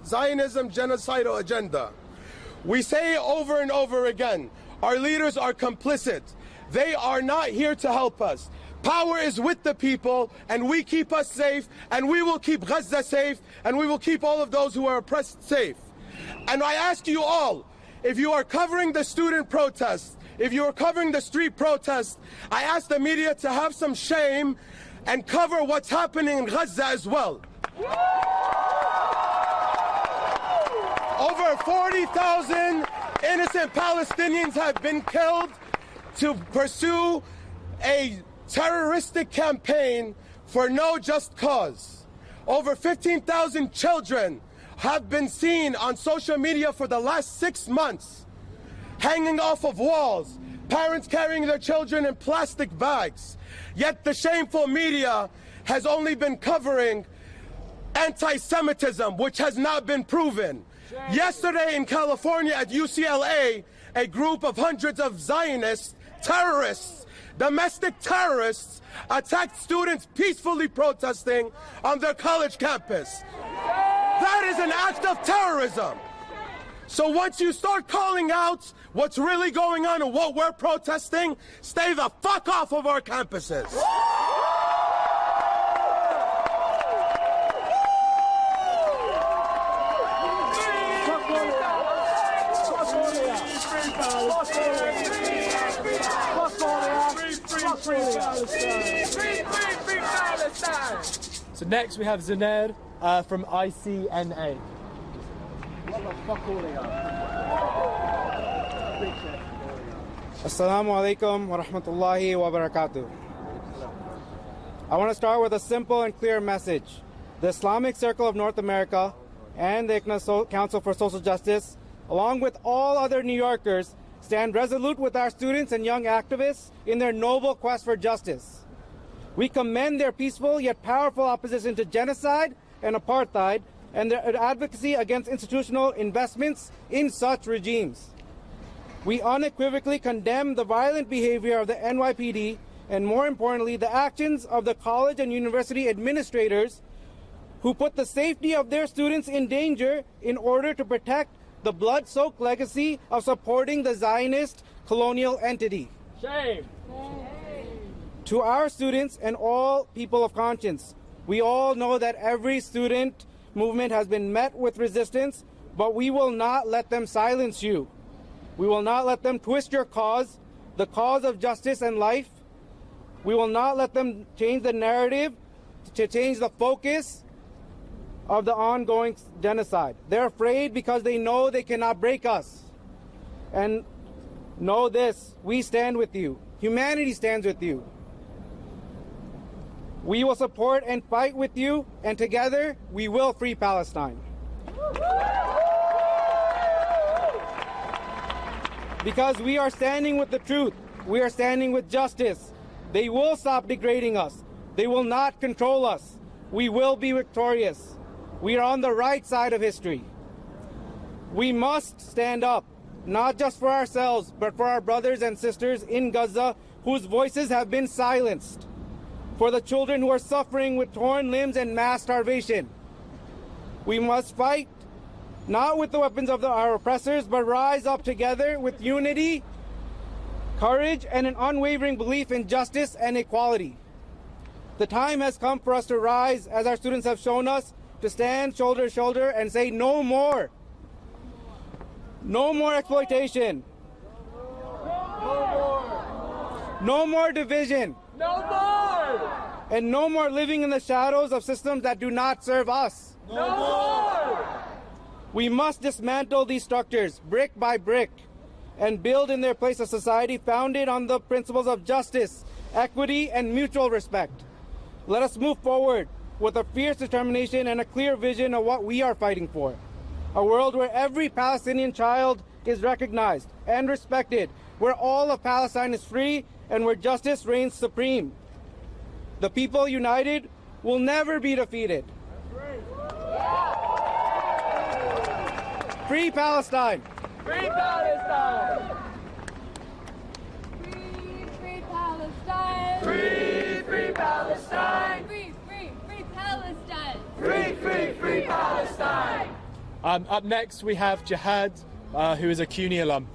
Zionism genocidal agenda. We say over and over again, our leaders are complicit. They are not here to help us. Power is with the people, and we keep us safe, and we will keep Gaza safe, and we will keep all of those who are oppressed safe. And I ask you all, if you are covering the student protests, if you are covering the street protests, I ask the media to have some shame and cover what's happening in Gaza as well. Over 40,000 innocent Palestinians have been killed to pursue a terroristic campaign for no just cause. Over 15,000 children have been seen on social media for the last 6 months, hanging off of walls, parents carrying their children in plastic bags. Yet the shameful media has only been covering anti-Semitism, which has not been proven. Yesterday in California at UCLA, a group of hundreds of Zionist terrorists, domestic terrorists, attacked students peacefully protesting on their college campus. That is an act of terrorism. So once you start calling out what's really going on and what we're protesting, stay the fuck off of our campuses. So next we have Zunair from ICNA. Assalamu alaikum wa rahmatullahi wa barakatuh. I want to start with a simple and clear message. The Islamic Circle of North America and the ICNA Council for Social Justice, along with all other New Yorkers, stand resolute with our students and young activists in their noble quest for justice. We commend their peaceful yet powerful opposition to genocide and apartheid and their advocacy against institutional investments in such regimes. We unequivocally condemn the violent behavior of the NYPD and, more importantly, the actions of the college and university administrators who put the safety of their students in danger in order to protect the blood-soaked legacy of supporting the Zionist colonial entity. Shame! To our students and all people of conscience, we all know that every student movement has been met with resistance, but we will not let them silence you. We will not let them twist your cause, the cause of justice and life. We will not let them change the narrative to change the focus of the ongoing genocide. They're afraid because they know they cannot break us. And know this, we stand with you. Humanity stands with you. We will support and fight with you, and together we will free Palestine. Because we are standing with the truth. We are standing with justice. They will stop degrading us. They will not control us. We will be victorious. We are on the right side of history. We must stand up, not just for ourselves, but for our brothers and sisters in Gaza whose voices have been silenced, for the children who are suffering with torn limbs and mass starvation. We must fight, not with the weapons of our oppressors, but rise up together with unity, courage, and an unwavering belief in justice and equality. The time has come for us to rise, as our students have shown us, to stand shoulder to shoulder and say no more. No more exploitation. No more division. No more! And no more living in the shadows of systems that do not serve us. No more! We must dismantle these structures brick by brick and build in their place a society founded on the principles of justice, equity, and mutual respect. Let us move forward with a fierce determination and a clear vision of what we are fighting for. A world where every Palestinian child is recognized and respected, where all of Palestine is free, and where justice reigns supreme. The people united will never be defeated. Free Palestine! Free Palestine! Free Palestine! Free Palestine! Free Palestine! Free Palestine! Up next we have Jihad, who is a CUNY alum.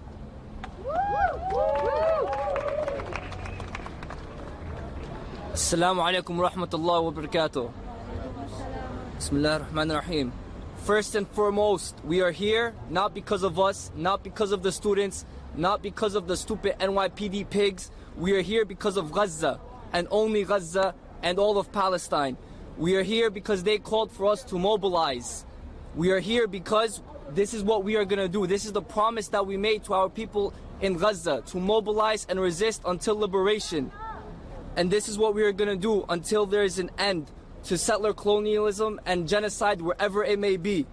Assalamu alaikum wa rahmatullahi wa barakatuh. Bismillah ar-Rahman ar-Rahim. First and foremost, we are here not because of us, not because of the students, not because of the stupid NYPD pigs. We are here because of Gaza, and only Gaza, and all of Palestine. We are here because they called for us to mobilize. We are here because this is what we are going to do. This is the promise that we made to our people in Gaza, to mobilize and resist until liberation. And this is what we are going to do until there is an end to settler colonialism and genocide wherever it may be.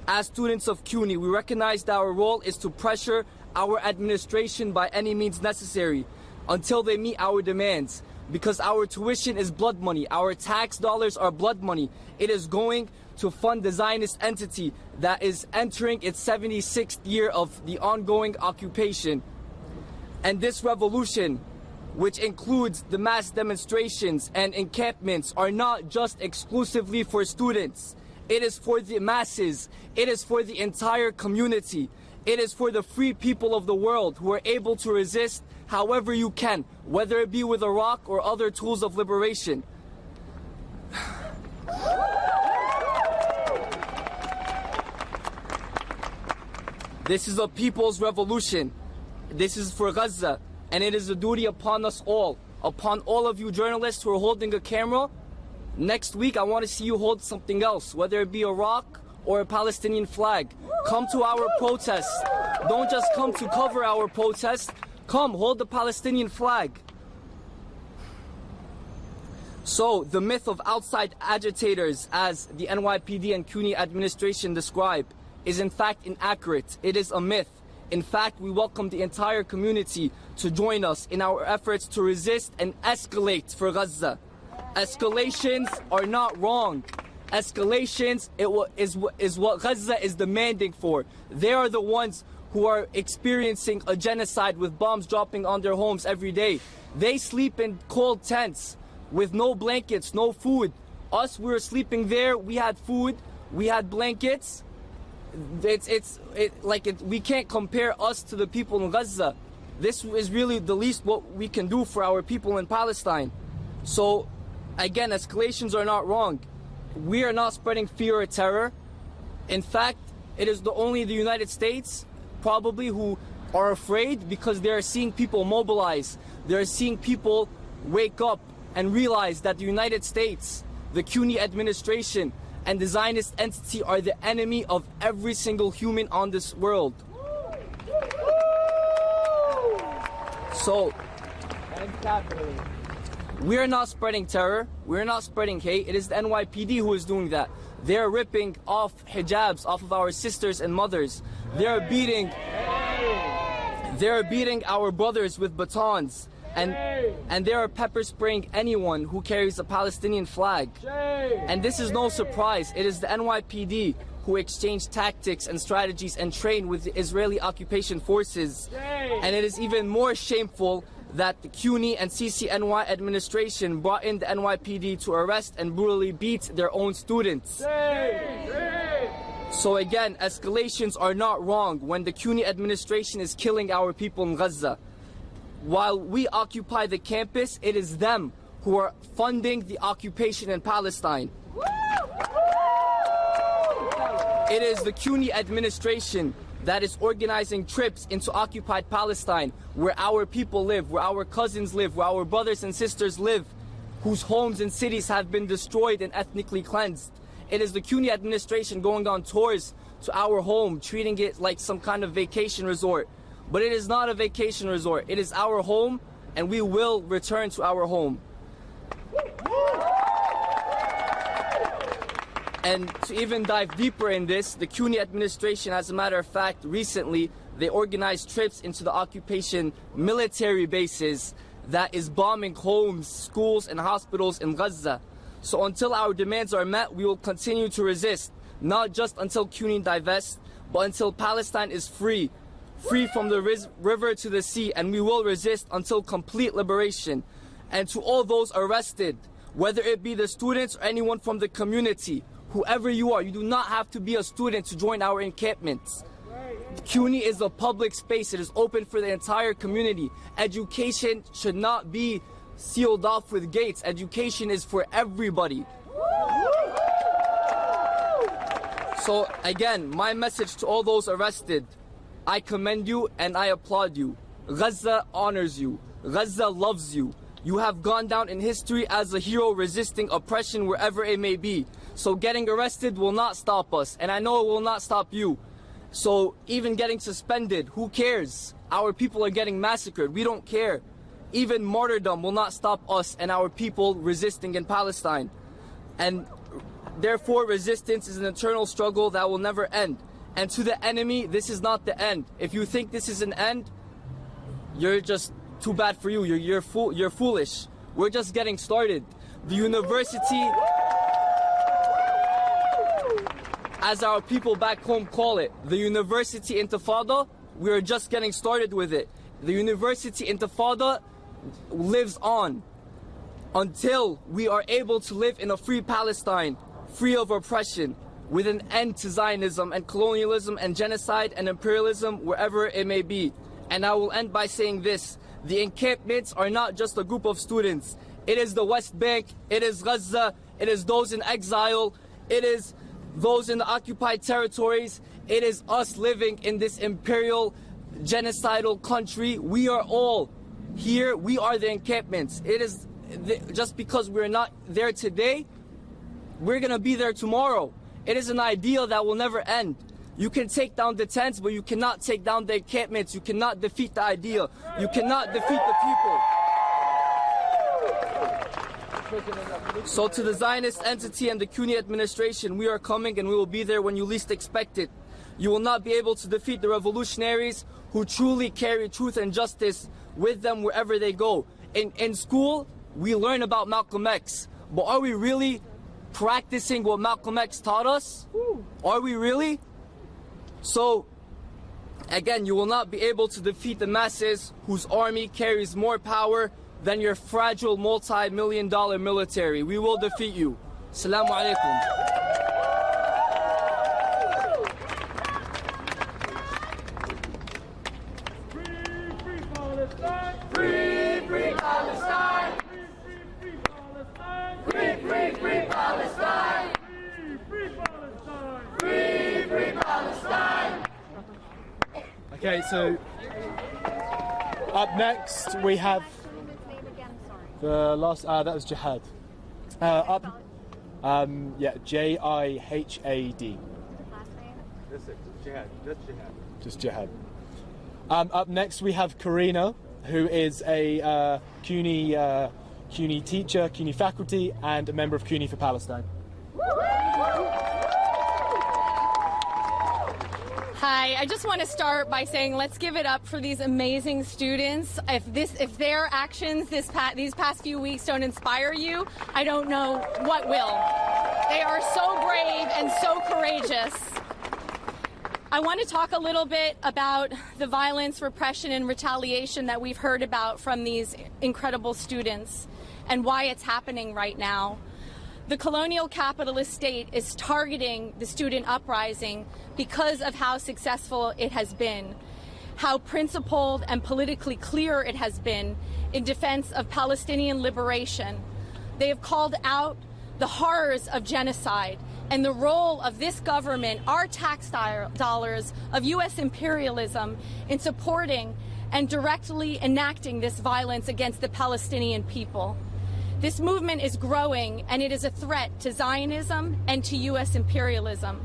As students of CUNY, we recognize that our role is to pressure our administration by any means necessary until they meet our demands. Because our tuition is blood money, our tax dollars are blood money. It is going to fund the Zionist entity that is entering its 76th year of the ongoing occupation. And this revolution, which includes the mass demonstrations and encampments, are not just exclusively for students. It is for the masses. It is for the entire community. It is for the free people of the world who are able to resist however you can, whether it be with a rock or other tools of liberation. This is a people's revolution. This is for Gaza, and it is a duty upon us all, upon all of you journalists who are holding a camera. Next week, I want to see you hold something else, whether it be a rock or a Palestinian flag. Come to our protests. Don't just come to cover our protests. Come, hold the Palestinian flag. So, the myth of outside agitators, as the NYPD and CUNY administration describe, is in fact inaccurate. It is a myth. In fact, we welcome the entire community to join us in our efforts to resist and escalate for Gaza. Escalations are not wrong. Escalations is what Gaza is demanding for. They are the ones who are experiencing a genocide with bombs dropping on their homes every day. They sleep in cold tents with no blankets, no food. Us, we were sleeping there. We had food, we had blankets. We can't compare us to the people in Gaza. This is really the least what we can do for our people in Palestine. So, again, escalations are not wrong. We are not spreading fear or terror. In fact, it is only the United States, probably, who are afraid because they are seeing people mobilize. They are seeing people wake up and realize that the United States, the CUNY administration, and the Zionist entity are the enemy of every single human on this world. So, we are not spreading terror. We are not spreading hate. It is the NYPD who is doing that. They are ripping off hijabs off of our sisters and mothers. They are beating our brothers with batons. And they are pepper spraying anyone who carries a Palestinian flag. And this is no surprise. It is the NYPD who exchange tactics and strategies and train with the Israeli occupation forces. And it is even more shameful that the CUNY and CCNY administration brought in the NYPD to arrest and brutally beat their own students. So again, escalations are not wrong when the CUNY administration is killing our people in Gaza. While we occupy the campus, it is them who are funding the occupation in Palestine. It is the CUNY administration that is organizing trips into occupied Palestine, where our people live, where our cousins live, where our brothers and sisters live, whose homes and cities have been destroyed and ethnically cleansed. It is the CUNY administration going on tours to our home, treating it like some kind of vacation resort. But it is not a vacation resort. It is our home, and we will return to our home. And to even dive deeper in this, the CUNY administration, as a matter of fact, recently, they organized trips into the occupation military bases that is bombing homes, schools, and hospitals in Gaza. So until our demands are met, we will continue to resist, not just until CUNY divests, but until Palestine is free from the river to the sea, and we will resist until complete liberation. And to all those arrested, whether it be the students or anyone from the community whoever you are. You do not have to be a student to join our encampments. CUNY is a public space. It is open for the entire community. Education should not be sealed off with gates. Education is for everybody. So again, my message to all those arrested, I commend you and I applaud you. Gaza honors you. Gaza loves you. You have gone down in history as a hero resisting oppression wherever it may be. So getting arrested will not stop us, and I know it will not stop you. So even getting suspended, who cares? Our people are getting massacred. We don't care. Even martyrdom will not stop us and our people resisting in Palestine. And therefore, resistance is an eternal struggle that will never end. And to the enemy, this is not the end. If you think this is an end, you're just too bad for you. You're foolish. We're just getting started. The university, as our people back home call it, the university intifada, we are just getting started with it. The university intifada lives on until we are able to live in a free Palestine, free of oppression, with an end to Zionism and colonialism and genocide and imperialism wherever it may be. And I will end by saying this: the encampments are not just a group of students. It is the West Bank, it is Gaza, it is those in exile, it is those in the occupied territories, it is us living in this imperial, genocidal country. We are all here, we are the encampments. It is just because we're not there today, we're gonna be there tomorrow. It is an ideal that will never end. You can take down the tents, but you cannot take down the encampments. You cannot defeat the ideal. You cannot defeat the people. So to the Zionist entity and the CUNY administration, we are coming and we will be there when you least expect it. You will not be able to defeat the revolutionaries who truly carry truth and justice with them wherever they go. In school, we learn about Malcolm X, but are we really practicing what Malcolm X taught us? Are we really? So, again, you will not be able to defeat the masses whose army carries more power than your fragile multi-million-dollar military. We will defeat you. Assalamu alaikum. Okay, so up next we have the last. That was Jihad. Yeah, Jihad. That's it. Jihad. Just Jihad. Just Jihad. Up next we have Karina, who is a CUNY teacher, CUNY faculty, and a member of CUNY for Palestine. Hi, I just want to start by saying let's give it up for these amazing students. If their actions these past few weeks don't inspire you, I don't know what will. They are so brave and so courageous. I want to talk a little bit about the violence, repression, and retaliation that we've heard about from these incredible students and why it's happening right now. The colonial capitalist state is targeting the student uprising because of how successful it has been, how principled and politically clear it has been in defense of Palestinian liberation. They have called out the horrors of genocide and the role of this government, our tax dollars, of U.S. imperialism in supporting and directly enacting this violence against the Palestinian people. This movement is growing, and it is a threat to Zionism and to U.S. imperialism.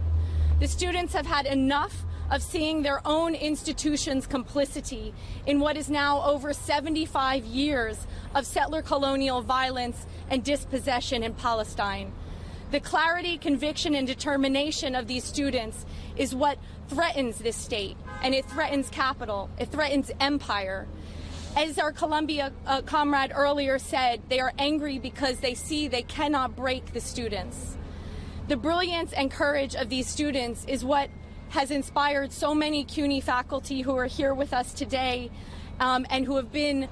The students have had enough of seeing their own institutions' complicity in what is now over 75 years of settler colonial violence and dispossession in Palestine. The clarity, conviction, and determination of these students is what threatens this state, and it threatens capital, it threatens empire. As our Columbia comrade earlier said, they are angry because they see they cannot break the students. The brilliance and courage of these students is what has inspired so many CUNY faculty who are here with us today and who have been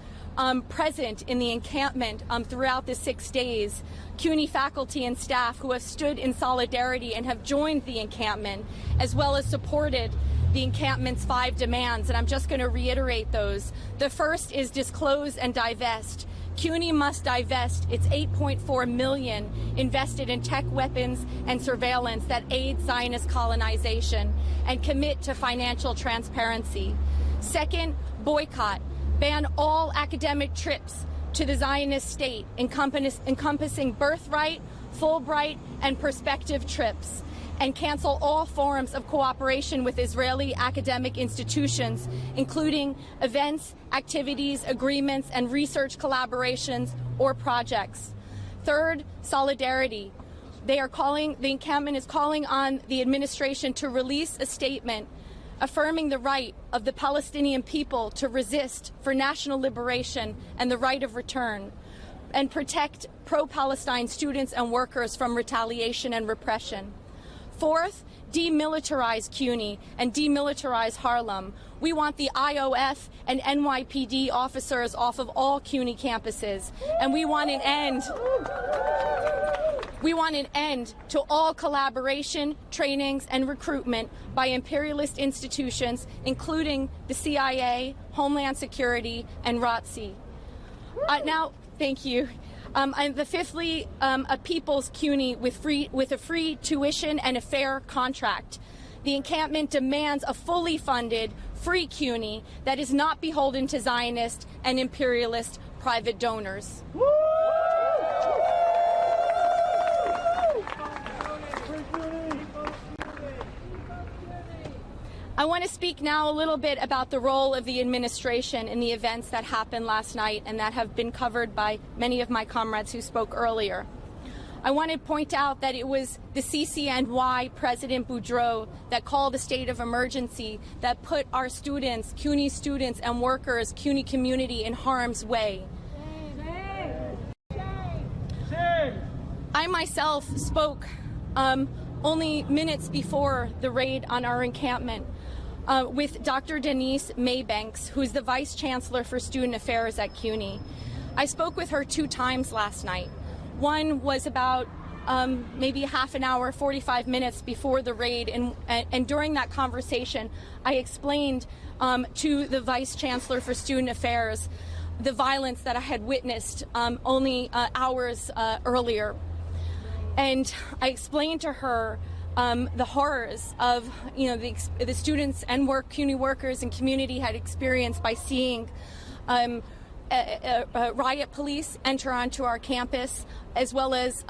present in the encampment throughout the 6 days, CUNY faculty and staff who have stood in solidarity and have joined the encampment, as well as supported the encampment's 5 demands, and I'm just going to reiterate those. The first is disclose and divest. CUNY must divest its $8.4 million invested in tech weapons and surveillance that aid Zionist colonization and commit to financial transparency. Second, boycott. Ban all academic trips to the Zionist state, encompassing birthright, Fulbright, and prospective trips, and cancel all forms of cooperation with Israeli academic institutions, including events, activities, agreements, and research collaborations or projects. Third, solidarity. The encampment is calling on the administration to release a statement affirming the right of the Palestinian people to resist for national liberation and the right of return, and protect pro-Palestine students and workers from retaliation and repression. Fourth, demilitarize CUNY and demilitarize Harlem. We want the IOF and NYPD officers off of all CUNY campuses, and we want an end to all collaboration, trainings, and recruitment by imperialist institutions, including the CIA, Homeland Security, and ROTC. Now, thank you. And fifthly, a people's CUNY with a free tuition and a fair contract. The encampment demands a fully funded, free CUNY that is not beholden to Zionist and imperialist private donors. I want to speak now a little bit about the role of the administration in the events that happened last night and that have been covered by many of my comrades who spoke earlier. I want to point out that it was the CCNY President Boudreaux that called a state of emergency that put our students, CUNY students and workers, CUNY community in harm's way. I myself spoke only minutes before the raid on our encampment with Dr. Denise Maybanks, who's the Vice Chancellor for Student Affairs at CUNY. I spoke with her 2 times last night. One was about maybe half an hour, 45 minutes before the raid, and during that conversation, I explained to the Vice Chancellor for Student Affairs the violence that I had witnessed only hours earlier. And I explained to her the horrors of, the students and CUNY workers and community had experienced by seeing riot police enter onto our campus, as well as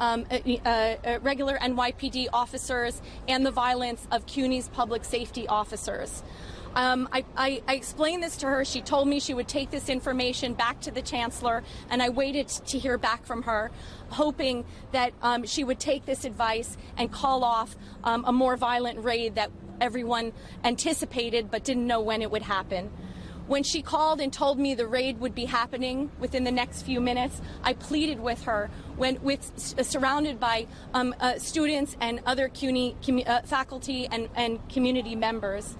regular NYPD officers and the violence of CUNY's public safety officers. I explained this to her. She told me she would take this information back to the Chancellor, and I waited to hear back from her, hoping that she would take this advice and call off a more violent raid that everyone anticipated but didn't know when it would happen. When she called and told me the raid would be happening within the next few minutes, I pleaded with her, surrounded by students and other CUNY faculty and community members.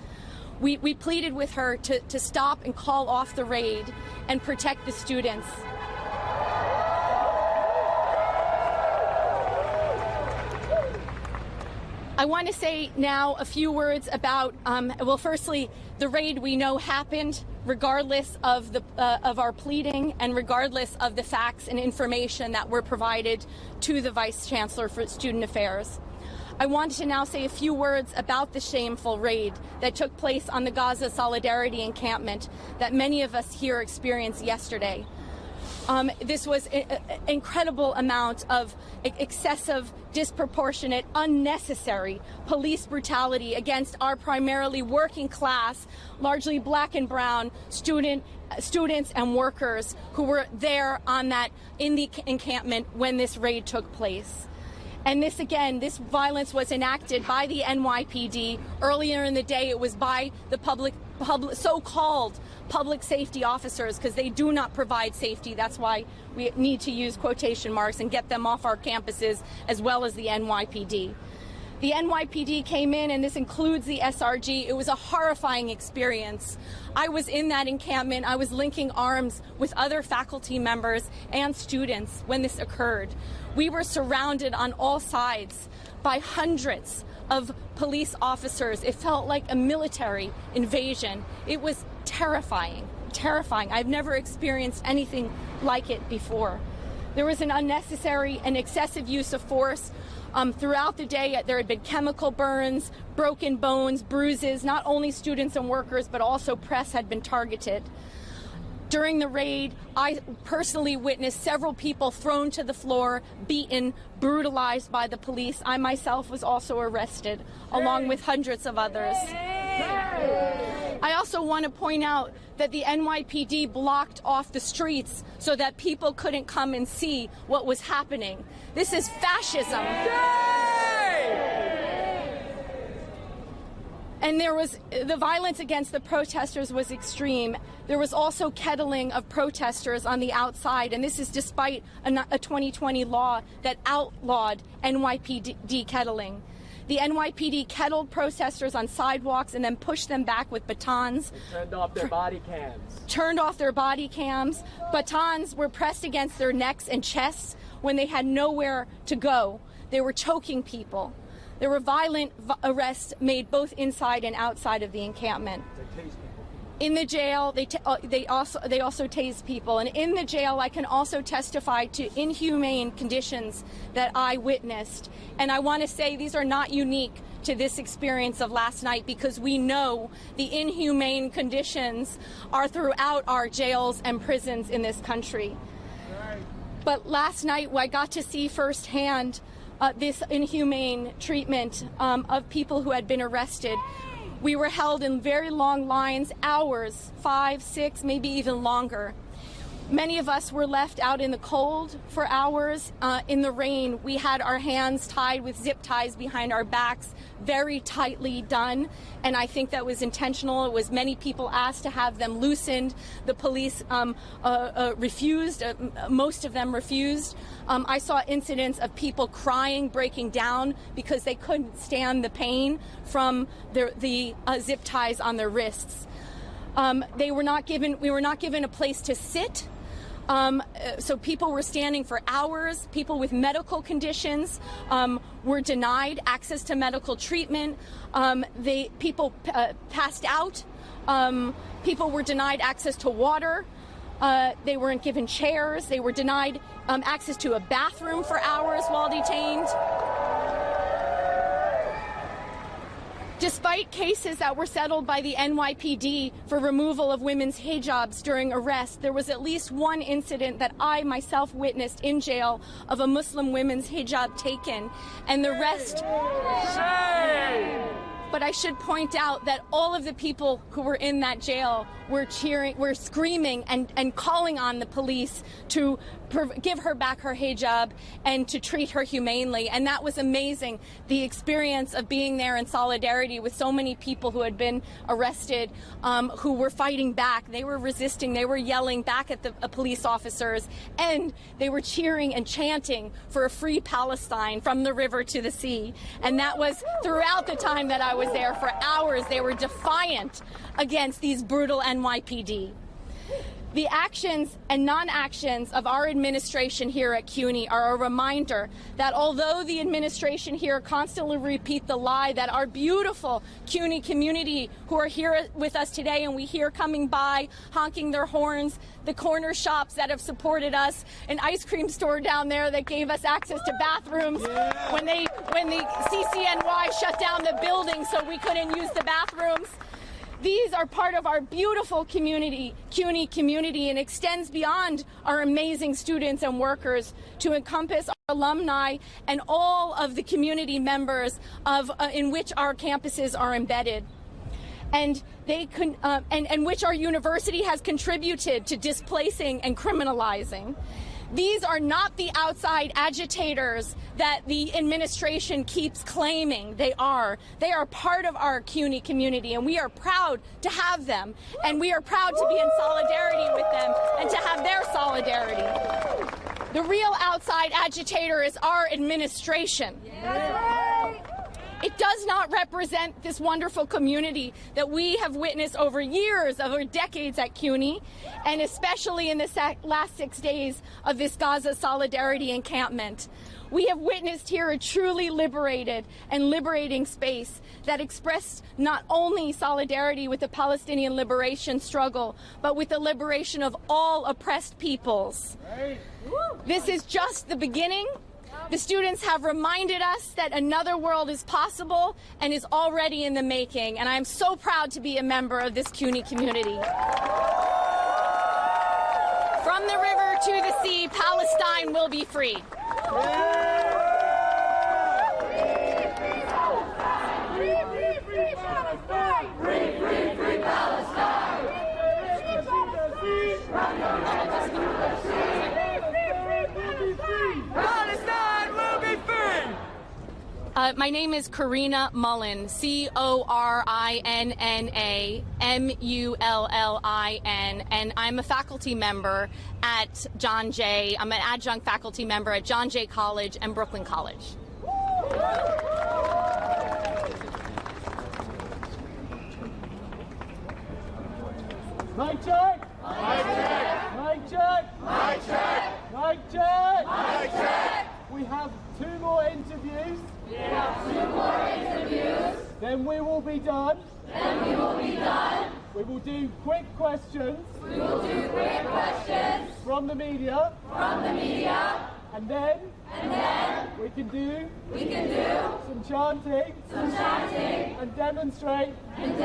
We pleaded with her to stop and call off the raid and protect the students. I want to say now a few words about, firstly, the raid we know happened regardless of our pleading and regardless of the facts and information that were provided to the Vice Chancellor for Student Affairs. I want to now say a few words about the shameful raid that took place on the Gaza Solidarity encampment that many of us here experienced yesterday. This was an incredible amount of excessive, disproportionate, unnecessary police brutality against our primarily working class, largely black and brown students and workers who were there in the encampment when this raid took place. And this violence was enacted by the NYPD. Earlier in the day, it was by the so-called public safety officers, because they do not provide safety. That's why we need to use quotation marks and get them off our campuses, as well as the NYPD. The NYPD came in, and this includes the SRG. It was a horrifying experience. I was in that encampment. I was linking arms with other faculty members and students when this occurred. We were surrounded on all sides by hundreds of police officers. It felt like a military invasion. It was terrifying, terrifying. I've never experienced anything like it before. There was an unnecessary and excessive use of force. Throughout the day, there had been chemical burns, broken bones, bruises. Not only students and workers, but also press had been targeted. During the raid, I personally witnessed several people thrown to the floor, beaten, brutalized by the police. I myself was also arrested, along with hundreds of others. I also want to point out that the NYPD blocked off the streets so that people couldn't come and see what was happening. This is fascism. And the violence against the protesters was extreme. There was also kettling of protesters on the outside, and this is despite a 2020 law that outlawed NYPD kettling. The NYPD kettled protesters on sidewalks and then pushed them back with batons. They turned off their body cams. Turned off their body cams. Batons were pressed against their necks and chests when they had nowhere to go. They were choking people. There were violent arrests made both inside and outside of the encampment. In the jail, they also tased people, and in the jail, I can also testify to inhumane conditions that I witnessed. And I want to say these are not unique to this experience of last night, because we know the inhumane conditions are throughout our jails and prisons in this country. But last night, I got to see firsthand this inhumane treatment of people who had been arrested. We were held in very long lines, hours, 5, 6, maybe even longer. Many of us were left out in the cold for hours. In the rain, we had our hands tied with zip ties behind our backs, very tightly done, and I think that was intentional. It was many people asked to have them loosened. The police refused, most of them refused. I saw incidents of people crying, breaking down because they couldn't stand the pain from the zip ties on their wrists. We were not given a place to sit. So people were standing for hours. People with medical conditions were denied access to medical treatment. People passed out. People were denied access to water. They weren't given chairs. They were denied access to a bathroom for hours while detained. Despite cases that were settled by the NYPD for removal of women's hijabs during arrest, there was at least one incident that I myself witnessed in jail of a Muslim women's hijab taken, and the rest... But I should point out that all of the people who were in that jail were cheering, were screaming and calling on the police to give her back her hijab and to treat her humanely. And that was amazing, the experience of being there in solidarity with so many people who had been arrested, who were fighting back. They were resisting, they were yelling back at the police officers, and they were cheering and chanting for a free Palestine from the river to the sea. And that was throughout the time that I was there. For hours, they were defiant against these brutal NYPD. The actions and non-actions of our administration here at CUNY are a reminder that although the administration here constantly repeat the lie that our beautiful CUNY community who are here with us today, and we hear coming by honking their horns, the corner shops that have supported us, an ice cream store down there that gave us access to bathrooms when the CCNY shut down the building so we couldn't use the bathrooms. These are part of our beautiful community, CUNY community, and extends beyond our amazing students and workers to encompass our alumni and all of the community members in which our campuses are embedded. And which our university has contributed to displacing and criminalizing. These are not the outside agitators that the administration keeps claiming they are. They are part of our CUNY community, and we are proud to have them. And we are proud to be in solidarity with them and to have their solidarity. The real outside agitator is our administration. It does not represent this wonderful community that we have witnessed over years, over decades at CUNY, and especially in the last 6 days of this Gaza solidarity encampment. We have witnessed here a truly liberated and liberating space that expressed not only solidarity with the Palestinian liberation struggle, but with the liberation of all oppressed peoples. This is just the beginning. The students have reminded us that another world is possible and is already in the making, and I'm so proud to be a member of this CUNY community. From the river to the sea, Palestine will be free. My name is Corina Mullen, CORINNAMULLIN, and I'm a faculty member at John Jay. I'm an adjunct faculty member at John Jay College and Brooklyn College. Mic check! Mic check! Mic check! Mic check! Mic check! Mic check! We have 2 more interviews. Then we will be done. We will do quick questions. From the media. And then we can do some chanting. And demonstrate. And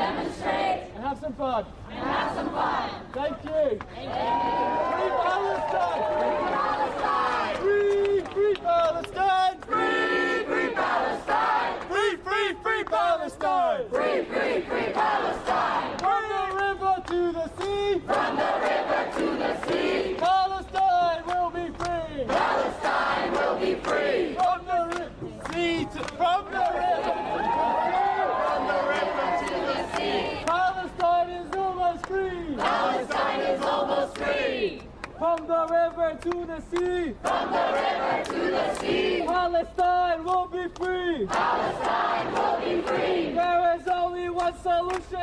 have some fun. Thank you. Free Palestine! Free Palestine! Free Palestine! Free Palestine! Free Palestine! From the river to the sea! Palestine will be free! From the river to the sea! Palestine is almost free! From the river to the sea! Palestine will be free! There is only one solution!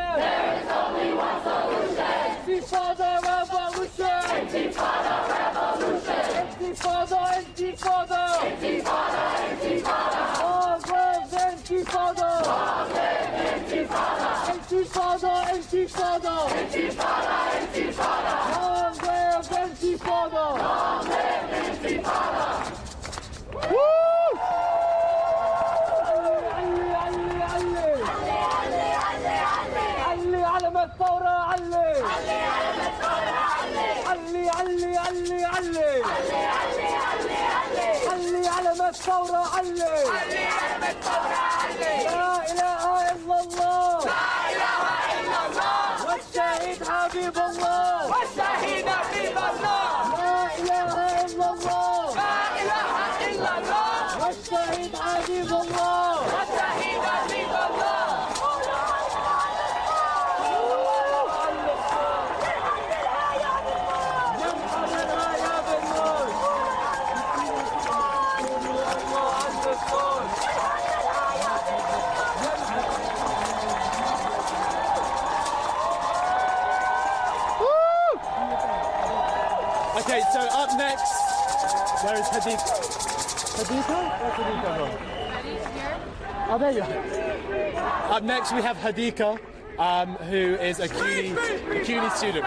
Intifada revolution! Intifada! Long live Intifada! Intifada! Long live Intifada! Woo! علي علم الثورة علي علي علم الثورة علي لا إله إلا الله والشهيد حبيب الله لا إله إلا الله والشهيد حبيب الله Okay, so up next, where is Hadika? Hadika? Where's Hadika from? Oh, there you are. Up next, we have Hadika, who is a CUNY student.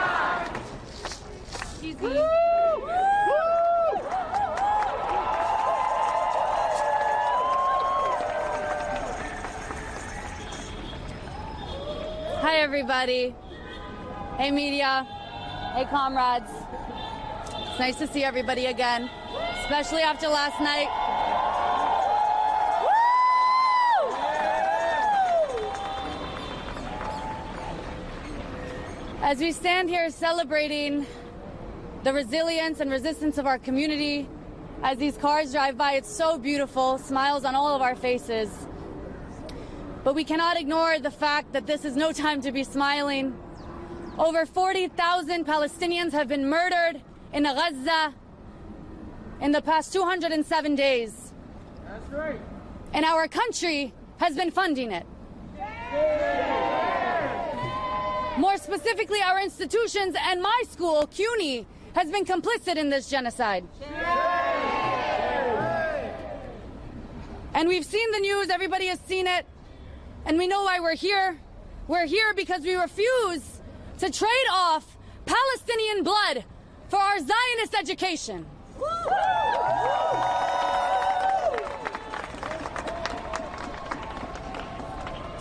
Hi, everybody. Hey, media. Hey, comrades. It's nice to see everybody again, especially after last night. As we stand here celebrating the resilience and resistance of our community, as these cars drive by, it's so beautiful, smiles on all of our faces. But we cannot ignore the fact that this is no time to be smiling. Over 40,000 Palestinians have been murdered in Gaza in the past 207 days. That's right. And our country has been funding it. More specifically, our institutions and my school, CUNY, has been complicit in this genocide. And we've seen the news, everybody has seen it, and we know why we're here. We're here because we refuse to trade off Palestinian blood for our Zionist education.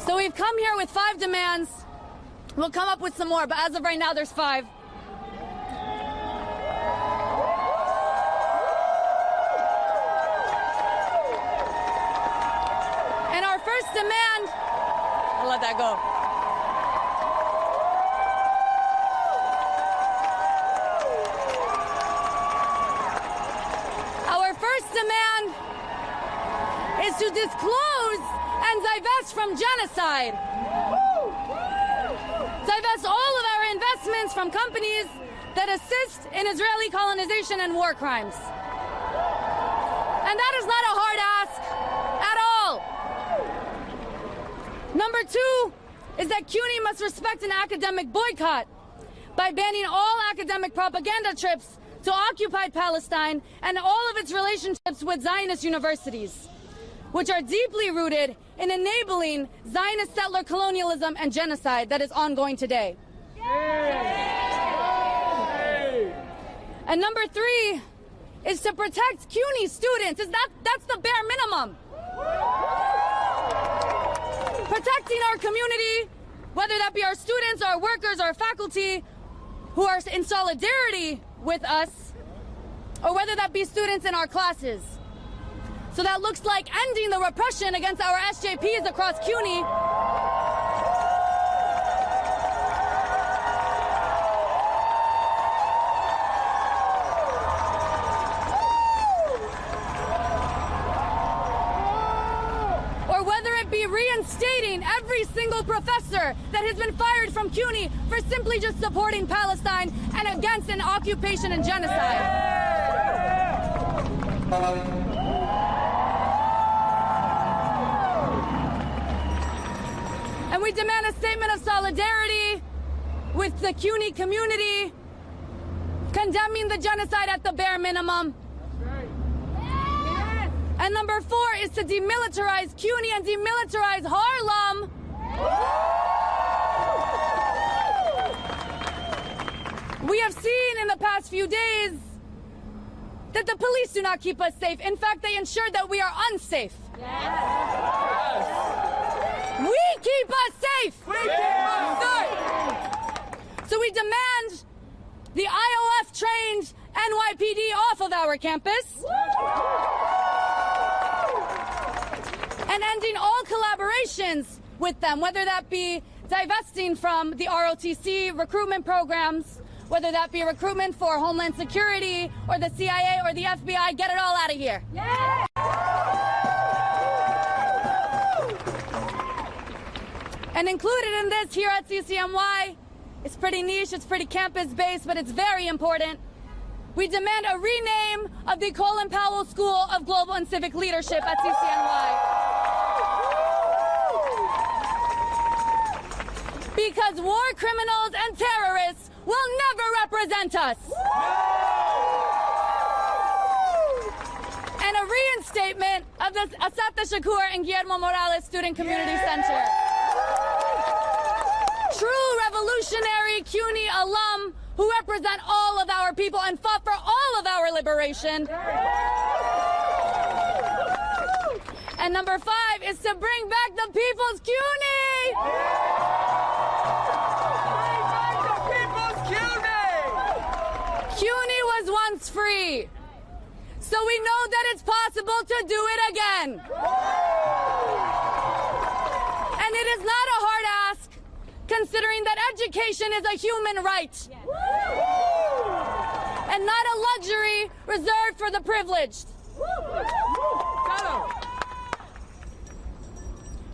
So we've come here with 5 demands. We'll come up with some more, but as of right now, there's 5. And our first demand, I'll let that go. Our first demand is to disclose and divest from genocide. Divest all of our investments from companies that assist in Israeli colonization and war crimes. And that is not a hard ask at all. Number 2 is that CUNY must respect an academic boycott by banning all academic propaganda trips to occupied Palestine and all of its relationships with Zionist universities, which are deeply rooted in enabling Zionist settler colonialism and genocide that is ongoing today. And number 3 is to protect CUNY students. That's the bare minimum. Protecting our community, whether that be our students, our workers, our faculty who are in solidarity with us, or whether that be students in our classes. So that looks like ending the repression against our SJPs across CUNY. Or whether it be reinstating every single professor that has been fired from CUNY for simply just supporting Palestine and against an occupation and genocide. And we demand a statement of solidarity with the CUNY community, condemning the genocide at the bare minimum. And number 4 is to demilitarize CUNY and demilitarize Harlem. We have seen in the past few days that the police do not keep us safe. In fact, they ensure that we are unsafe. We keep us safe. So we demand the IOF-trained NYPD off of our campus. And ending all collaborations with them, whether that be divesting from the ROTC recruitment programs, whether that be recruitment for Homeland Security or the CIA or the FBI, get it all out of here. Yeah. And included in this here at CCNY, it's pretty niche, it's pretty campus-based, but it's very important. We demand a rename of the Colin Powell School of Global and Civic Leadership at CCNY. Because war criminals and terrorists will never represent us. And a reinstatement of the Asata Shakur and Guillermo Morales Student Community Center. True revolutionary CUNY alum who represent all of our people and fought for all of our liberation. And number 5 is to bring back the people's CUNY. CUNY was once free, so we know that it's possible to do it again. And it is not a hard ask, considering that education is a human right and not a luxury reserved for the privileged.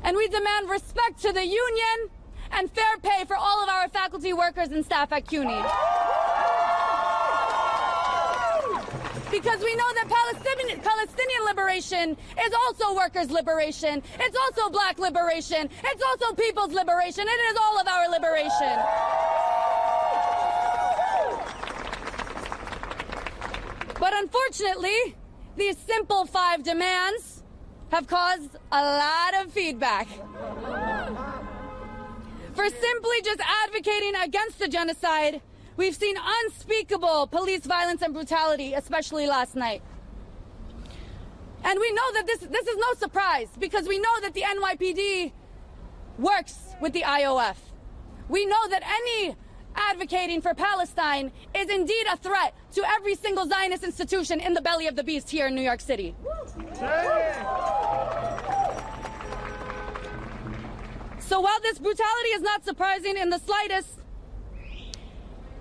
And we demand respect to the union and fair pay for all of our faculty, workers, and staff at CUNY. Because we know that Palestinian liberation is also workers' liberation. It's also black liberation. It's also people's liberation. It is all of our liberation. But unfortunately, these simple 5 demands have caused a lot of feedback. For simply just advocating against the genocide, we've seen unspeakable police violence and brutality, especially last night. And we know that this is no surprise, because we know that the NYPD works with the IOF. We know that any advocating for Palestine is indeed a threat to every single Zionist institution in the belly of the beast here in New York City. So while this brutality is not surprising in the slightest,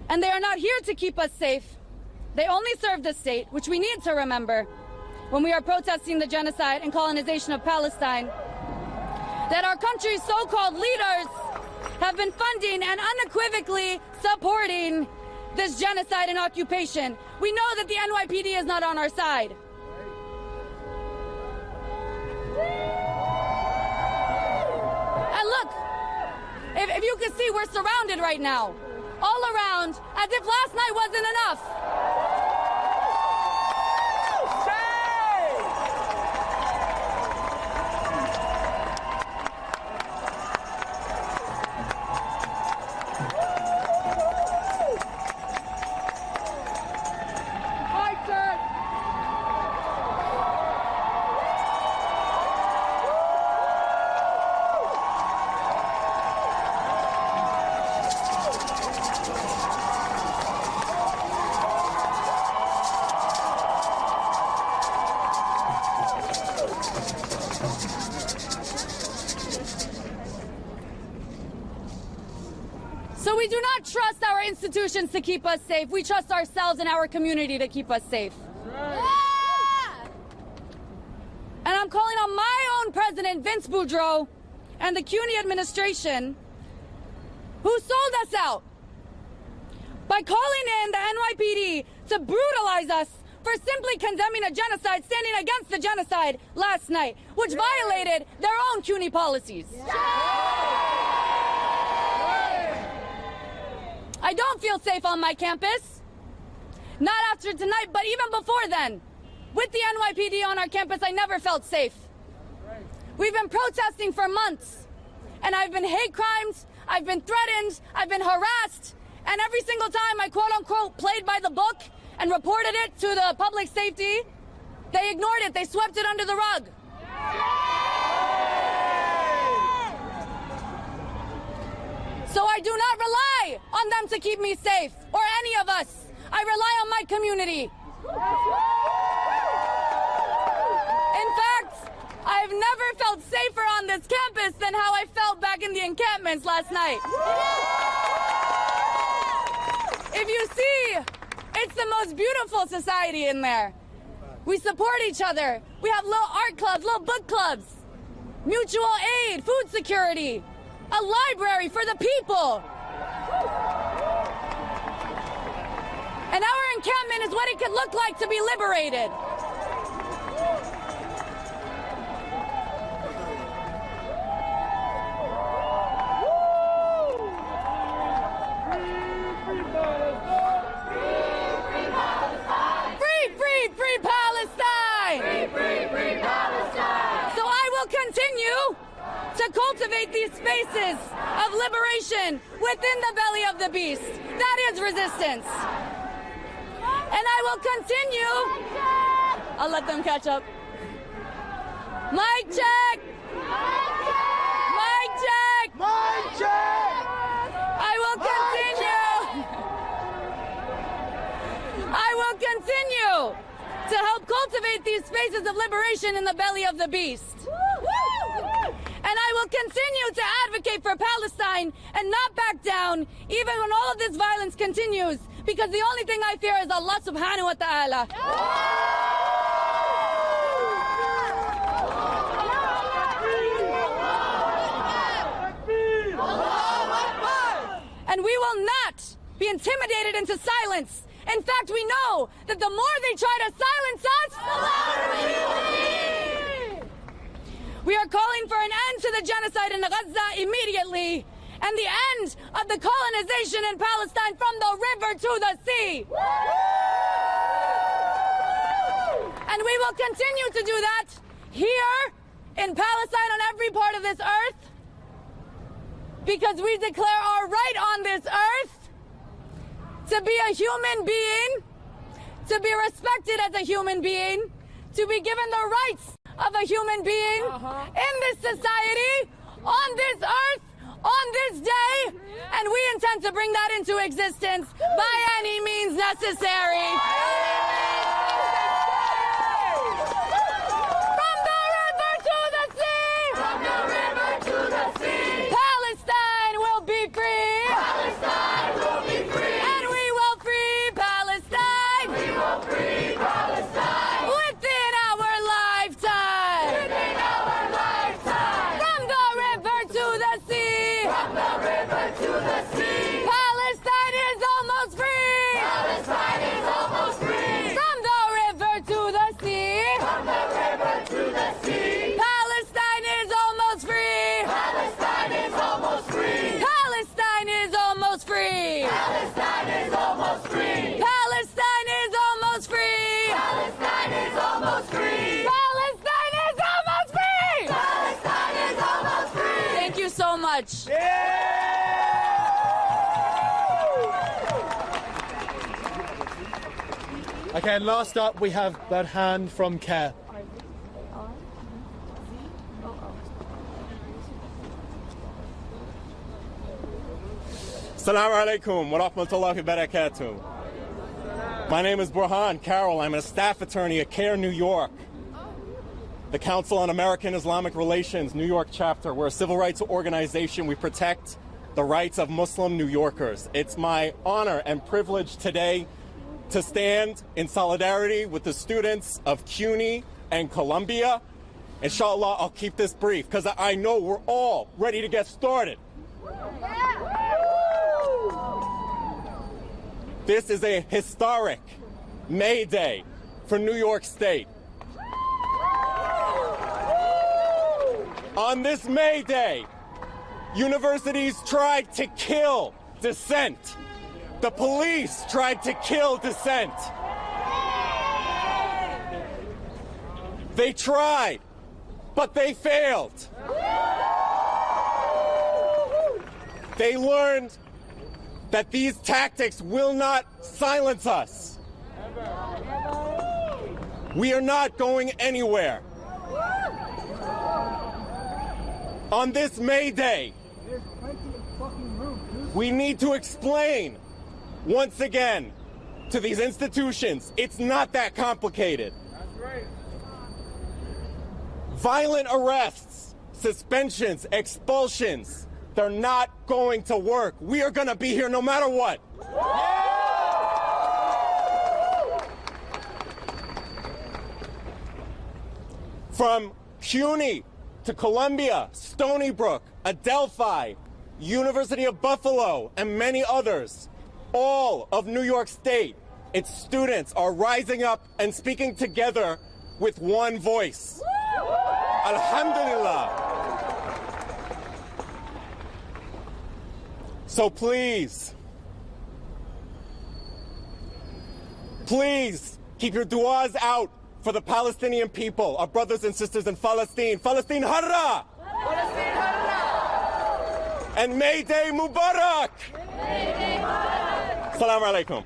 and they are not here to keep us safe, they only serve the state, which we need to remember when we are protesting the genocide and colonization of Palestine, that our country's so-called leaders have been funding and unequivocally supporting this genocide and occupation. We know that the NYPD is not on our side. And look, if you can see, we're surrounded right now, all around, as if last night wasn't enough. So we do not trust our institutions to keep us safe. We trust ourselves and our community to keep us safe. Yeah! And I'm calling on my own president, Vince Boudreau, and the CUNY administration, who sold us out by calling in the NYPD to brutalize us for simply condemning a genocide, standing against the genocide last night, which violated their own CUNY policies. I don't feel safe on my campus. Not after tonight, but even before then. With the NYPD on our campus, I never felt safe. We've been protesting for months, and I've been hate crimes, I've been threatened, I've been harassed, and every single time I quote-unquote played by the book and reported it to the public safety, they ignored it, they swept it under the rug. So I do not rely on them to keep me safe, or any of us. I rely on my community. In fact, I've never felt safer on this campus than how I felt back in the encampments last night. If you see, it's the most beautiful society in there. We support each other. We have little art clubs, little book clubs, mutual aid, food security, a library for the people. And our encampment is what it could look like to be liberated. Free Palestine! Free Palestine! So I will continue to cultivate these spaces of liberation within the belly of the beast. That is resistance. And I will continue. I'll let them catch up. Mic check! Mic check! Mic check! I will continue. I will continue to help cultivate these spaces of liberation in the belly of the beast. And I will continue to advocate for Palestine and not back down, even when all of this violence continues, because the only thing I fear is Allah subhanahu wa ta'ala. And we will not be intimidated into silence In fact, we know that the more they try to silence us, the louder we will be. We are calling for an end to the genocide in Gaza immediately, and the end of the colonization in Palestine from the river to the sea. And we will continue to do that here in Palestine, on every part of this earth, because we declare our right on this earth to be a human being, to be respected as a human being, to be given the rights of a human being in this society, on this earth, on this day, and we intend to bring that into existence by any means necessary. From the river to the sea! From the river to the sea! Palestine will be free! Palestine will be free! And we will free Palestine! We will free Palestine! Within our lifetime! Within our lifetime! From the river to the sea! From the river to the sea! Palestine is almost free! Palestine is almost free! From the river to the sea! From the river to the sea! Palestine is almost free! Palestine is almost free! Palestine is almost free! Palestine is almost free! Palestine is almost free! Palestine is almost free! Palestine is almost free! Palestine is almost free! Thank you so much. Okay, and last up we have Burhan from CARE. Assalamu alaikum wa rahmatullahi wa barakatuh. My name is Burhan Carroll. I'm a staff attorney at CARE New York, the Council on American Islamic Relations New York chapter. We're a civil rights organization. We protect the rights of Muslim New Yorkers. It's my honor and privilege today to stand in solidarity with the students of CUNY and Columbia. Inshallah, I'll keep this brief because I know we're all ready to get started. This is a historic May Day for New York State. On this May Day, universities tried to kill dissent. The police tried to kill dissent. They tried, but they failed. They learned that these tactics will not silence us. We are not going anywhere. On this May Day, we need to explain once again to these institutions, it's not that complicated. Violent arrests, suspensions, expulsions, they're not going to work. We are going to be here no matter what. From CUNY to Columbia, Stony Brook, Adelphi, University of Buffalo, and many others, all of New York State, its students are rising up and speaking together with one voice. Alhamdulillah. So please keep your du'as out for the Palestinian people, our brothers and sisters in Palestine. Palestine Harra! Palestine Harra! And May Day Mubarak! May Day Mubarak! Assalamu alaikum.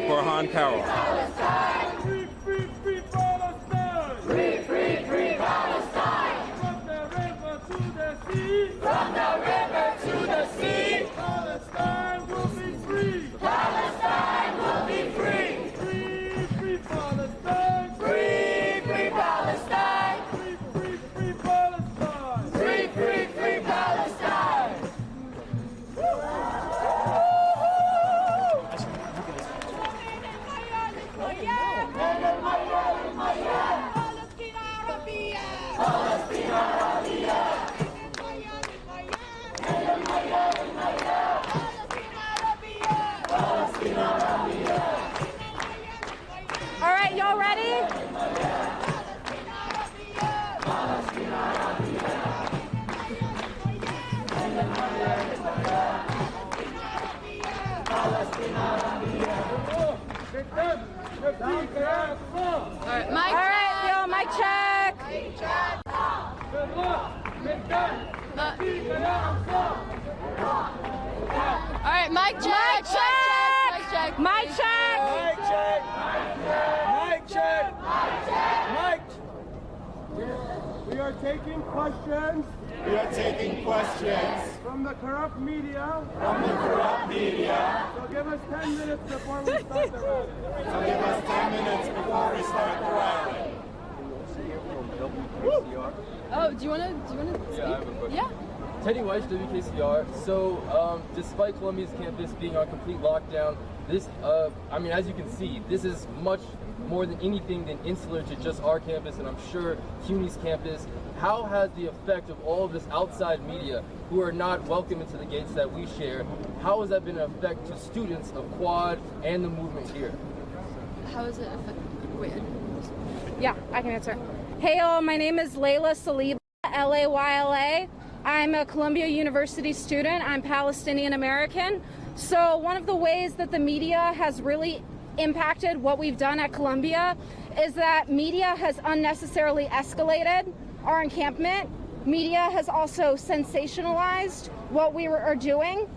Burhancarroll. Burhan Carroll. Free, free, free Palestine! Free, free, free Palestine! From the river to the sea! From the river to the sea! Palestine will be free! Palestine will be free! Free, free Palestine! Free, free Palestine! Free, free, free Palestine! Free, free, free Palestine! Yeah! All right, yo, mic check. All right, mic check. Mic check. Mic check. Mic check. Mic check. Mic. We are taking questions. We are taking questions From the corrupt media. from the corrupt media. So give us 10 minutes before we start the rally. So give us 10 minutes before we start the rally. Oh, do you want to speak? Yeah, I have a question. Yeah. Teddy Weiss, WKCR. So, despite Columbia's campus being on complete lockdown, this, I mean, as you can see, this is much more than anything than insular to just our campus, and I'm sure CUNY's campus. How has the effect of all of this outside media, who are not welcome into the gates that we share, how has that been an effect to students of Quad and the movement here? How is it affecting? Wait. Yeah, I can answer. Hey, all, my name is Layla Saliba, Layla. I'm a Columbia University student. I'm Palestinian American. So one of the ways that the media has really impacted what we've done at Columbia is that media has unnecessarily escalated our encampment. Media has also sensationalized what we are doing.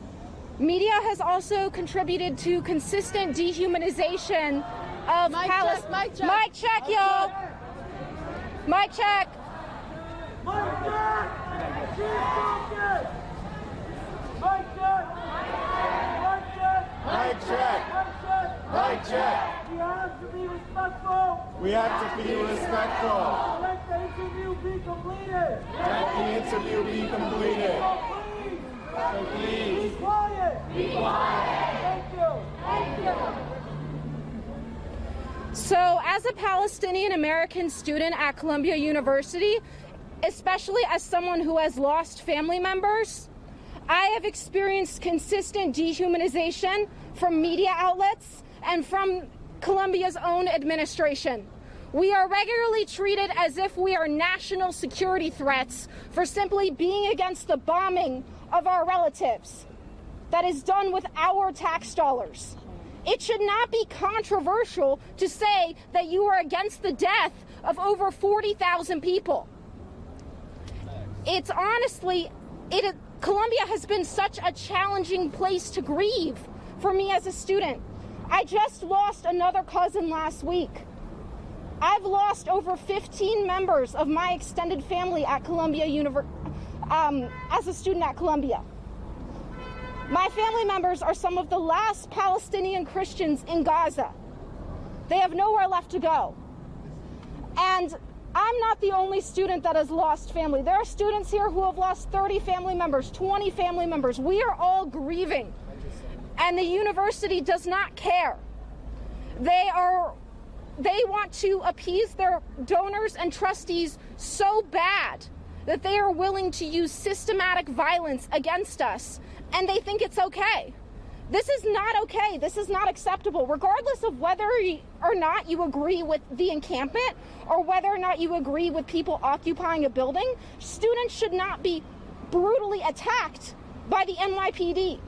Media has also contributed to consistent dehumanization of Palestine. Mic check. Mic check, y'all. Mic check. Mic check. Mic check. We have to be respectful. We have to be respectful. Let the interview be completed. Let the interview be completed. So So please. be quiet. Be quiet. Thank you. Thank you. So, as a Palestinian American student at Columbia University, especially as someone who has lost family members, I have experienced consistent dehumanization from media outlets and from Columbia's own administration. We are regularly treated as if we are national security threats for simply being against the bombing of our relatives that is done with our tax dollars. It should not be controversial to say that you are against the death of over 40,000 people. It's honestly, Columbia has been such a challenging place to grieve for me as a student. I just lost another cousin last week. I've lost over 15 members of my extended family at Columbia as a student at Columbia. My family members are some of the last Palestinian Christians in Gaza. They have nowhere left to go. And I'm not the only student that has lost family. There are students here who have lost 30 family members, 20 family members. We are all grieving. And the university does not care. They want to appease their donors and trustees so bad that they are willing to use systematic violence against us, and they think it's okay. This is not okay. This is not acceptable. Regardless of whether or not you agree with the encampment or whether or not you agree with people occupying a building, students should not be brutally attacked by the NYPD.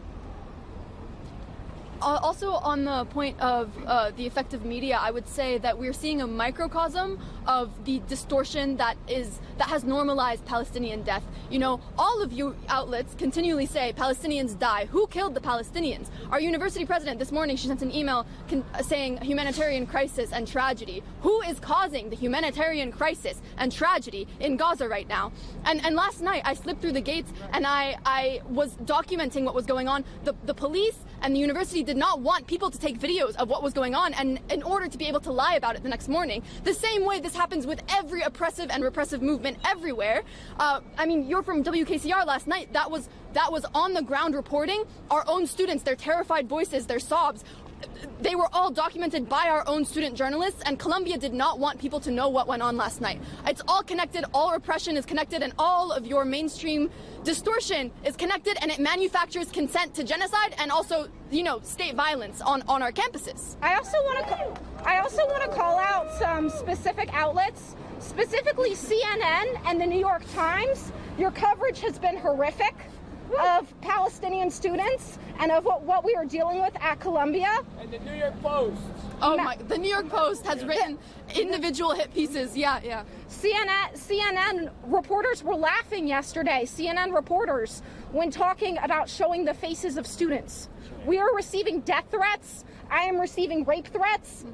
Also, on the point of the effect of media, I would say that we're seeing a microcosm of the distortion that has normalized Palestinian death. You know, all of you outlets continually say Palestinians die. Who killed the Palestinians? Our university president this morning, she sent an email saying humanitarian crisis and tragedy. Who is causing the humanitarian crisis and tragedy in Gaza right now? And last night I slipped through the gates and I was documenting what was going on. The police and the university did not want people to take videos of what was going on, and in order to be able to lie about it the next morning. The same way this happens with every oppressive and repressive movement everywhere. I mean, you're from WKCR last night. That was on the ground reporting. Our own students, their terrified voices, their sobs, they were all documented by our own student journalists, and Columbia did not want people to know what went on last night. It's all connected, all repression is connected, and all of your mainstream distortion is connected, and it manufactures consent to genocide and also, you know, state violence on our campuses. I also want to call out some specific outlets, specifically CNN and the New York Times. Your coverage has been horrific. of Palestinian students and of what we are dealing with at Columbia. And the New York Post. Oh my, the New York Post has written individual hit pieces. Yeah. CNN reporters were laughing yesterday, CNN reporters, when talking about showing the faces of students. We are receiving death threats. I am receiving rape threats.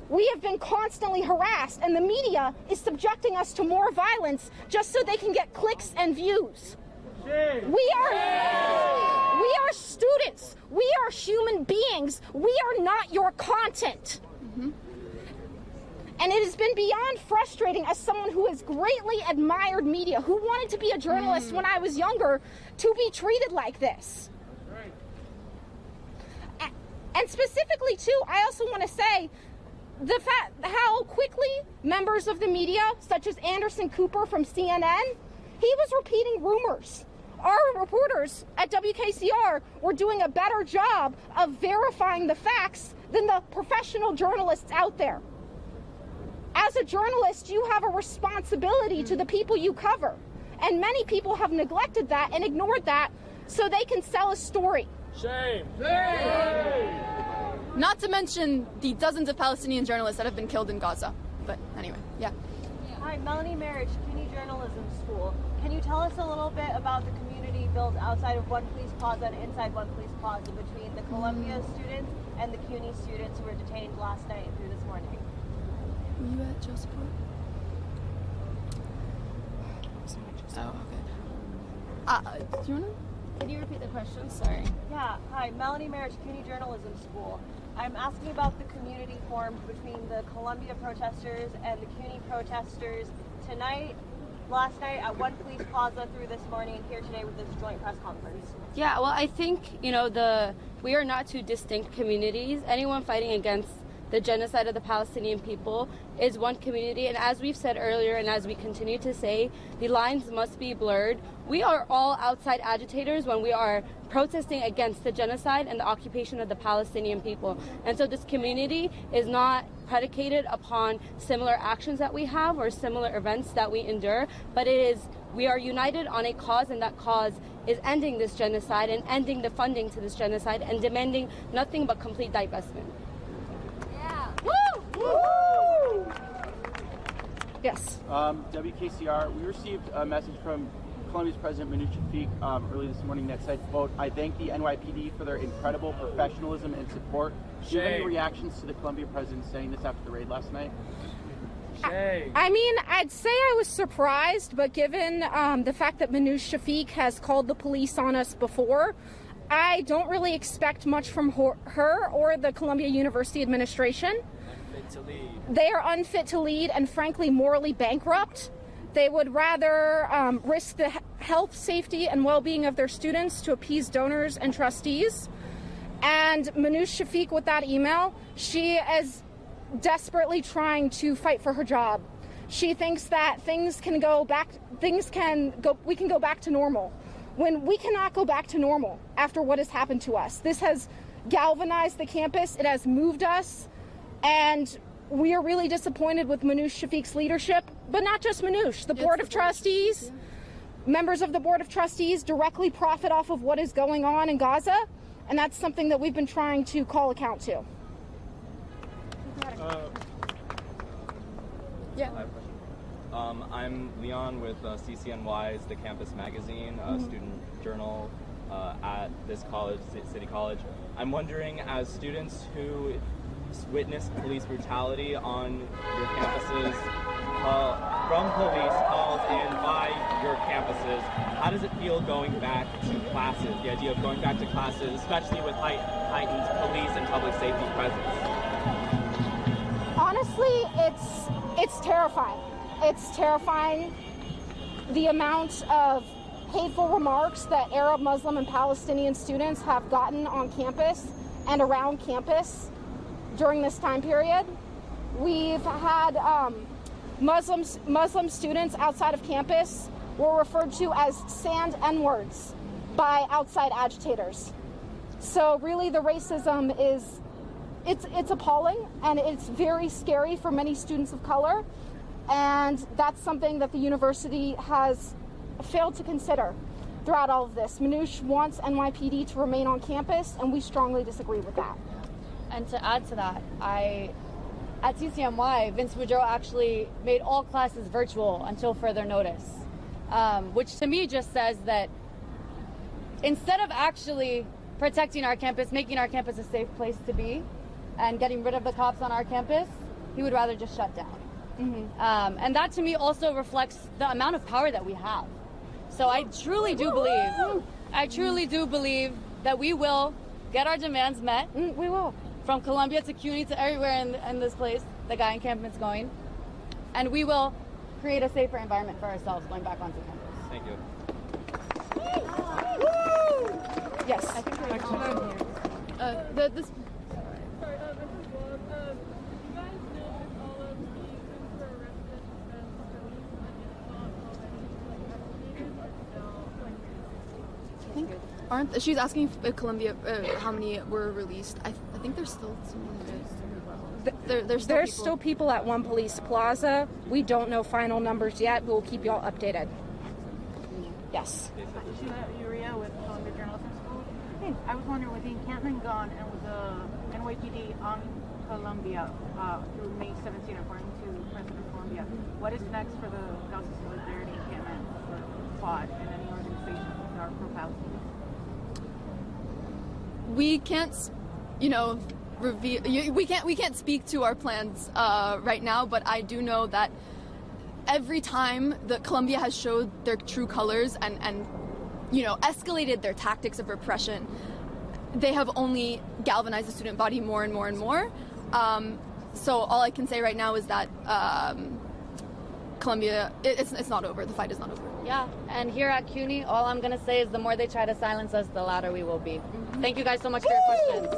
We have been constantly harassed, and the media is subjecting us to more violence just so they can get clicks and views. We are students. We are human beings. We are not your content. And it has been beyond frustrating as someone who has greatly admired media, who wanted to be a journalist when I was younger, to be treated like this. And specifically, too, I also want to say the fact how quickly members of the media, such as Anderson Cooper from CNN, he was repeating rumors. Our reporters at WKCR were doing a better job of verifying the facts than the professional journalists out there. As a journalist, you have a responsibility to the people you cover. And many people have neglected that and ignored that so they can sell a story. Shame. Not to mention the dozens of Palestinian journalists that have been killed in Gaza. But anyway, yeah. Hi, Melanie Marriage, CUNY Journalism School. Can you tell us a little bit about the community built outside of One Police Plaza and inside One Police Plaza between the Columbia students and the CUNY students who were detained last night and through this morning? Were you at Joseport? Oh, okay. Do you want to? Can you repeat the question? Sorry. Yeah, hi, Melanie Marriage, CUNY Journalism School. I'm asking about the community formed between the Columbia protesters and the CUNY protesters tonight, last night at One Police Plaza through this morning, and here today with this joint press conference. Yeah, well, I think, we are not two distinct communities. Anyone fighting against the genocide of the Palestinian people is one community, and as we've said earlier and as we continue to say, the lines must be blurred. We are all outside agitators when we are protesting against the genocide and the occupation of the Palestinian people. And so this community is not predicated upon similar actions that we have or similar events that we endure, but we are united on a cause, and that cause is ending this genocide and ending the funding to this genocide and demanding nothing but complete divestment. Woo! Yes. WKCR, we received a message from Columbia's President Manoush Shafiq early this morning that said, quote, "I thank the NYPD for their incredible professionalism and support." Do you have any reactions to the Columbia president saying this after the raid last night? I mean, I'd say I was surprised, but given the fact that Manoush Shafiq has called the police on us before, I don't really expect much from her or the Columbia University administration. They are unfit to lead and frankly morally bankrupt. They would rather risk the health, safety, and well-being of their students to appease donors and trustees. And Manoush Shafiq, with that email, she is desperately trying to fight for her job. She thinks that we can go back to normal, when we cannot go back to normal after what has happened to us. This has galvanized the campus, it has moved us, and we are really disappointed with Manoush Shafiq's leadership, but not just Manoush. The Board of Trustees, members of the Board of Trustees directly profit off of what is going on in Gaza, and that's something that we've been trying to call account to. Yeah. I'm Leon with CCNY's The Campus Magazine, a student journal at this college, City College. I'm wondering, as students who witnessed police brutality on your campuses, from police called in by your campuses, how does it feel going back to classes? The idea of going back to classes, especially with heightened police and public safety presence? Honestly, it's terrifying. It's terrifying the amount of hateful remarks that Arab, Muslim, and Palestinian students have gotten on campus and around campus during this time period. We've had Muslim students outside of campus were referred to as sand N-words by outside agitators. So really the racism it's appalling, and it's very scary for many students of color, and that's something that the university has failed to consider. throughout all of this. Manoush wants NYPD to remain on campus, and we strongly disagree with that. And to add to that, at CCNY, Vince Boudreau actually made all classes virtual until further notice, which to me just says that instead of actually protecting our campus, making our campus a safe place to be, and getting rid of the cops on our campus, he would rather just shut down. And that to me also reflects the amount of power that we have. So I truly do believe that we will get our demands met. We will. From Columbia to CUNY to everywhere in this place, the guy encampment's going. And we will create a safer environment for ourselves going back onto campus. Thank you. Yes. I think we're this she's asking if Columbia, how many were released. I think there's still some. There's still people at One Police Plaza. We don't know final numbers yet. We'll keep you all updated. Yes. Uriah with Columbia Journalism School. Hey, I was wondering, with the encampment gone and with the NYPD on Columbia through May 17, according to President Columbia, what is next for the Gaza Solidarity encampment or SWAT and any organizations that are pro-Palestinian? We can't, reveal. We can't speak to our plans right now. But I do know that every time that Columbia has showed their true colors and escalated their tactics of repression, they have only galvanized the student body more and more and more. So all I can say right now is that Columbia, it's not over. The fight is not over. Yeah, and here at CUNY, all I'm going to say is the more they try to silence us, the louder we will be. Thank you guys so much for your questions.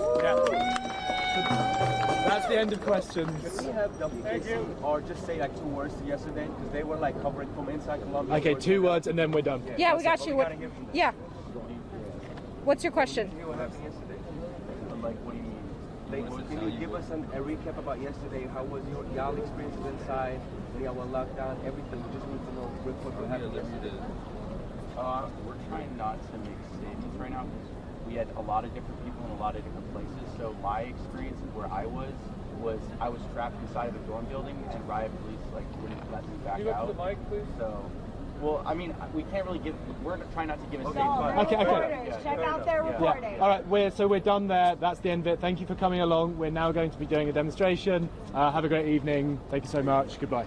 That's the end of questions. Can we have WKC or just say like 2 words to yesterday? Because they were like covering from inside Columbia. Okay, 2 words and then we're done. Yeah, we got you. Yeah. What's your question? What happened yesterday? Like, what do you mean? Can you give us a recap about yesterday? How was y'all experiences inside? When y'all were locked down? Everything. We just need to know real quick what happened yesterday. We're trying not to make statements right now because we had a lot of different people in a lot of different places. So my experience where I was I was trapped inside of a dorm building and riot police wouldn't let me back out. The mic, please? So, well, I mean, we can't really give. We're trying not to give a statement. statement. Okay. Check out their reporting. Yeah. All right, we're done there. That's the end of it. Thank you for coming along. We're now going to be doing a demonstration. Have a great evening. Thank you so much. Goodbye.